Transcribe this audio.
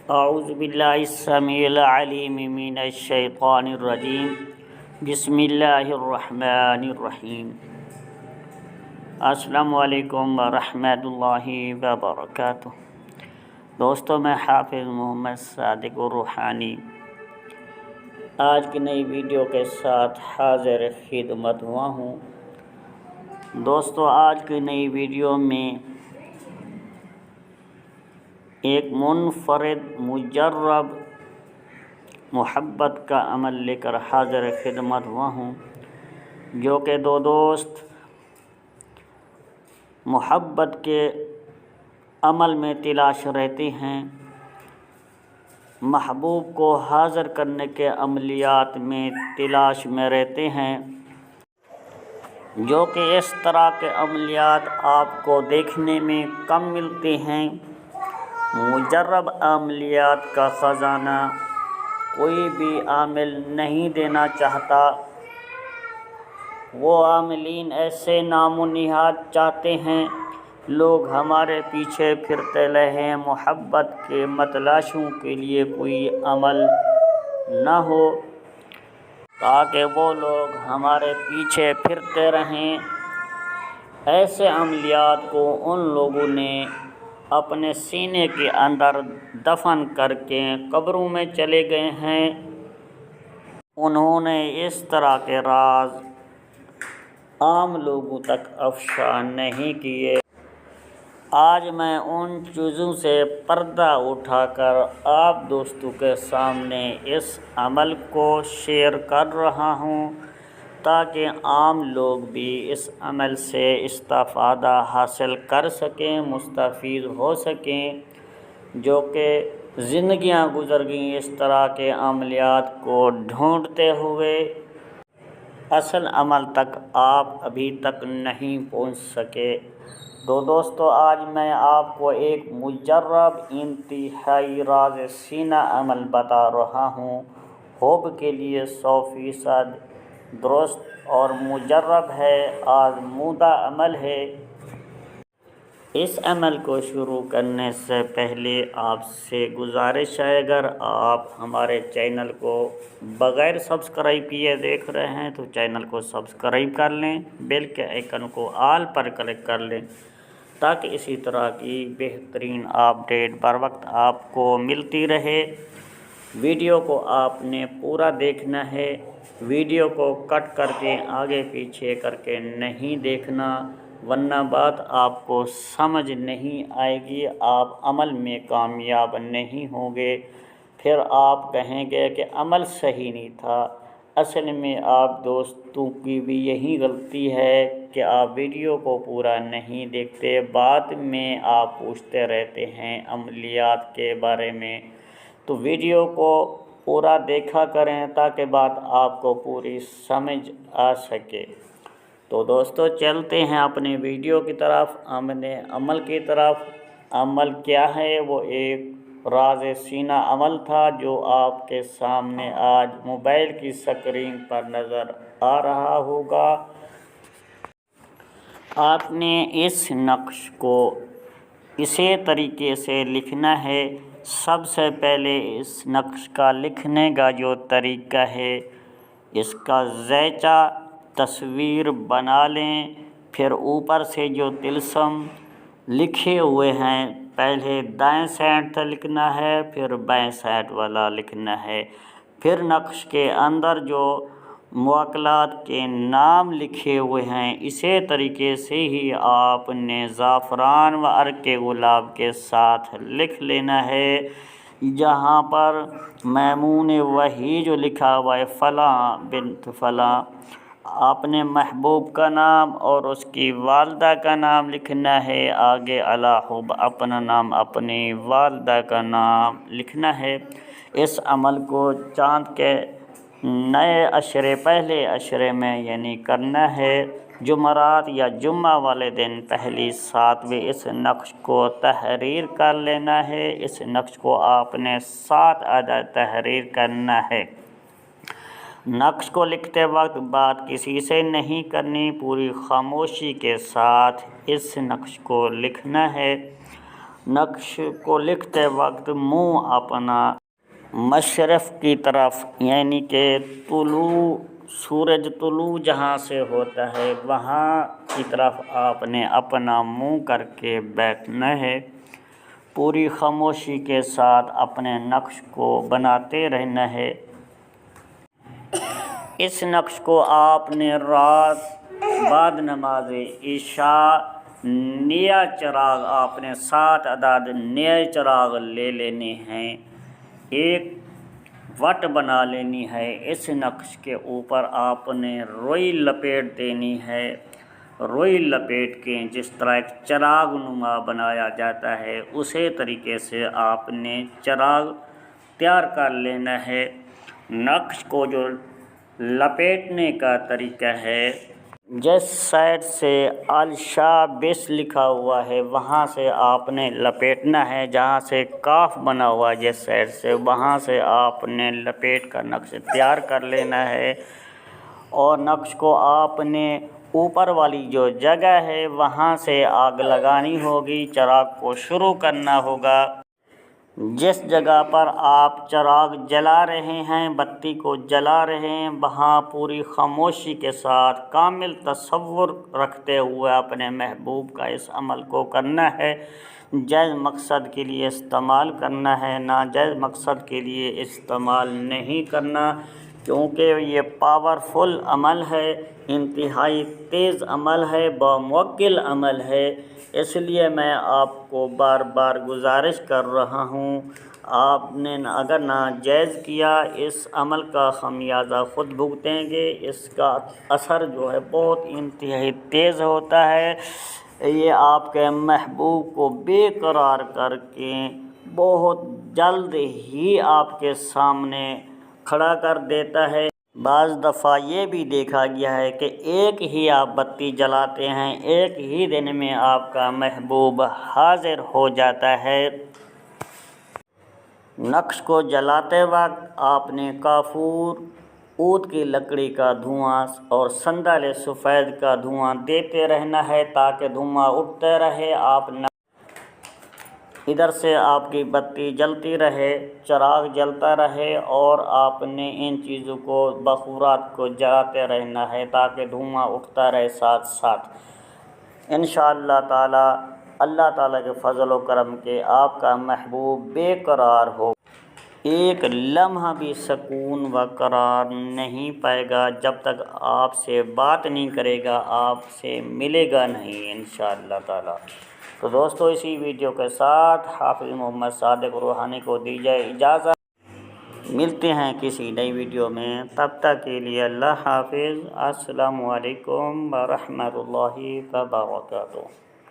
اعوذ باللہ السمیع العلیم من الشیطان الرجیم بسم اللہ الرحمن الرحیم۔ السلام علیکم ورحمۃ اللہ وبرکاتہ۔ دوستوں، میں حافظ محمد صادق روحانی آج کی نئی ویڈیو کے ساتھ حاضر خدمت ہوا ہوں۔ دوستوں، آج کی نئی ویڈیو میں ایک منفرد مجرب محبت کا عمل لے کر حاضر خدمت ہوا ہوں، جو کہ دو دوست محبت کے عمل میں تلاش رہتے ہیں، محبوب کو حاضر کرنے کے عملیات میں تلاش میں رہتے ہیں، جو کہ اس طرح کے عملیات آپ کو دیکھنے میں کم ملتے ہیں۔ مجرب عملیات کا خزانہ کوئی بھی عامل نہیں دینا چاہتا۔ وہ عاملین ایسے نام و نہاد چاہتے ہیں، لوگ ہمارے پیچھے پھرتے رہیں، محبت کے متلاشوں کے لیے کوئی عمل نہ ہو تاکہ وہ لوگ ہمارے پیچھے پھرتے رہیں۔ ایسے عملیات کو ان لوگوں نے اپنے سینے کے اندر دفن کر کے قبروں میں چلے گئے ہیں۔ انہوں نے اس طرح کے راز عام لوگوں تک افشا نہیں کیے۔ آج میں ان چیزوں سے پردہ اٹھا کر آپ دوستوں کے سامنے اس عمل کو شیئر کر رہا ہوں تاکہ عام لوگ بھی اس عمل سے استفادہ حاصل کر سکیں، مستفید ہو سکیں، جو کہ زندگیاں گزر گئیں اس طرح کے عملیات کو ڈھونڈتے ہوئے، اصل عمل تک آپ ابھی تک نہیں پہنچ سکے۔ تو دوستو، آج میں آپ کو ایک مجرب انتہائی راز سینہ عمل بتا رہا ہوں۔ حب کے لیے 100% درست اور مجرب ہے، آزمودہ عمل ہے۔ اس عمل کو شروع کرنے سے پہلے آپ سے گزارش ہے، اگر آپ ہمارے چینل کو بغیر سبسکرائب کیے دیکھ رہے ہیں تو چینل کو سبسکرائب کر لیں، بیل کے آئیکن کو آل پر کلک کر لیں تاکہ اسی طرح کی بہترین اپڈیٹ بر وقت آپ کو ملتی رہے۔ ویڈیو کو آپ نے پورا دیکھنا ہے، ویڈیو کو کٹ کر کے آگے پیچھے کر کے نہیں دیکھنا، ورنہ بات آپ کو سمجھ نہیں آئے گی، آپ عمل میں کامیاب نہیں ہوں گے، پھر آپ کہیں گے کہ عمل صحیح نہیں تھا۔ اصل میں آپ دوستوں کی بھی یہی غلطی ہے کہ آپ ویڈیو کو پورا نہیں دیکھتے، بعد میں آپ پوچھتے رہتے ہیں عملیات کے بارے میں۔ تو ویڈیو کو پورا دیکھا کریں تاکہ بات آپ کو پوری سمجھ آ سکے۔ تو دوستو، چلتے ہیں اپنے ویڈیو کی طرف، عمل کی طرف۔ عمل کیا ہے؟ وہ ایک راز سینہ عمل تھا جو آپ کے سامنے آج موبائل کی سکرین پر نظر آ رہا ہوگا۔ آپ نے اس نقش کو اسی طریقے سے لکھنا ہے۔ سب سے پہلے اس نقش کا لکھنے کا جو طریقہ ہے، اس کا ذیچہ تصویر بنا لیں، پھر اوپر سے جو طلسم لکھے ہوئے ہیں، پہلے دائیں سائڈ سے لکھنا ہے، پھر بائیں سائڈ والا لکھنا ہے، پھر نقش کے اندر جو موکلات کے نام لکھے ہوئے ہیں اسی طریقے سے ہی آپ نے زعفران و عرق گلاب کے ساتھ لکھ لینا ہے۔ جہاں پر میمون وحی جو لکھا ہوا ہے، فلاں بنت فلاں، اپنے محبوب کا نام اور اس کی والدہ کا نام لکھنا ہے، آگے حب اپنا نام، اپنی والدہ کا نام لکھنا ہے۔ اس عمل کو چاند کے نئے عشرے، پہلے عشرے میں یعنی کرنا ہے، جمعرات یا جمعہ والے دن پہلی 7ویں اس نقش کو تحریر کر لینا ہے۔ اس نقش کو آپ نے 7 عدد تحریر کرنا ہے۔ نقش کو لکھتے وقت بات کسی سے نہیں کرنی، پوری خاموشی کے ساتھ اس نقش کو لکھنا ہے۔ نقش کو لکھتے وقت منہ اپنا مشرق کی طرف یعنی کہ سورج طلوع جہاں سے ہوتا ہے وہاں کی طرف آپ نے اپنا منہ کر کے بیٹھنا ہے۔ پوری خاموشی کے ساتھ اپنے نقش کو بناتے رہنا ہے۔ اس نقش کو آپ نے رات بعد نماز عشاء نیا چراغ آپ نے 7 عدد نئے چراغ لے لینے ہیں، ایک وٹ بنا لینی ہے۔ اس نقش کے اوپر آپ نے روئی لپیٹ دینی ہے۔ روئی لپیٹ کے جس طرح ایک چراغ نما بنایا جاتا ہے اسی طریقے سے آپ نے چراغ تیار کر لینا ہے۔ نقش کو جو لپیٹنے کا طریقہ ہے، جس سائڈ سے الشابس لکھا ہوا ہے وہاں سے آپ نے لپیٹنا ہے، جہاں سے کاف بنا ہوا ہے جس سائڈ سے وہاں سے آپ نے لپیٹ کر نقش تیار کر لینا ہے۔ اور نقش کو آپ نے اوپر والی جو جگہ ہے وہاں سے آگ لگانی ہوگی، چراغ کو شروع کرنا ہوگا۔ جس جگہ پر آپ چراغ جلا رہے ہیں، بتی کو جلا رہے ہیں، وہاں پوری خاموشی کے ساتھ کامل تصور رکھتے ہوئے اپنے محبوب کا اس عمل کو کرنا ہے۔ جائز مقصد کے لیے استعمال کرنا ہے، ناجائز مقصد کے لیے استعمال نہیں کرنا، کیونکہ یہ پاورفل عمل ہے، انتہائی تیز عمل ہے، باموکل عمل ہے۔ اس لیے میں آپ کو بار بار گزارش کر رہا ہوں، آپ نے اگر ناجائز کیا اس عمل کا خمیازہ خود بھگتیں گے۔ اس کا اثر جو ہے بہت انتہائی تیز ہوتا ہے، یہ آپ کے محبوب کو بے قرار کر کے بہت جلد ہی آپ کے سامنے کھڑا کر دیتا ہے۔ بعض دفعہ یہ بھی دیکھا گیا ہے کہ ایک ہی آپ بتی جلاتے ہیں، ایک ہی دن میں آپ کا محبوب حاضر ہو جاتا ہے۔ نقش کو جلاتے وقت آپ نے کافور، عود کی لکڑی کا دھواں اور صندل سفید کا دھواں دیتے رہنا ہے تاکہ دھواں اٹھتے رہے، ادھر سے آپ کی بتی جلتی رہے، چراغ جلتا رہے، اور آپ نے ان چیزوں کو بخورات کو جلاتے رہنا ہے تاکہ دھواں اٹھتا رہے ساتھ ساتھ۔ انشاءاللہ تعالی اللہ تعالیٰ کے فضل و کرم کے آپ کا محبوب بے قرار ہو، ایک لمحہ بھی سکون و قرار نہیں پائے گا جب تک آپ سے بات نہیں کرے گا، آپ سے ملے گا نہیں انشاءاللہ تعالی۔ تو دوستو اسی ویڈیو کے ساتھ حافظ محمد صادق روحانی کو دیجیے اجازت، ملتے ہیں کسی نئی ویڈیو میں، تب تک کے لیے اللہ حافظ۔ السلام علیکم ورحمۃ اللہ وبرکاتہ۔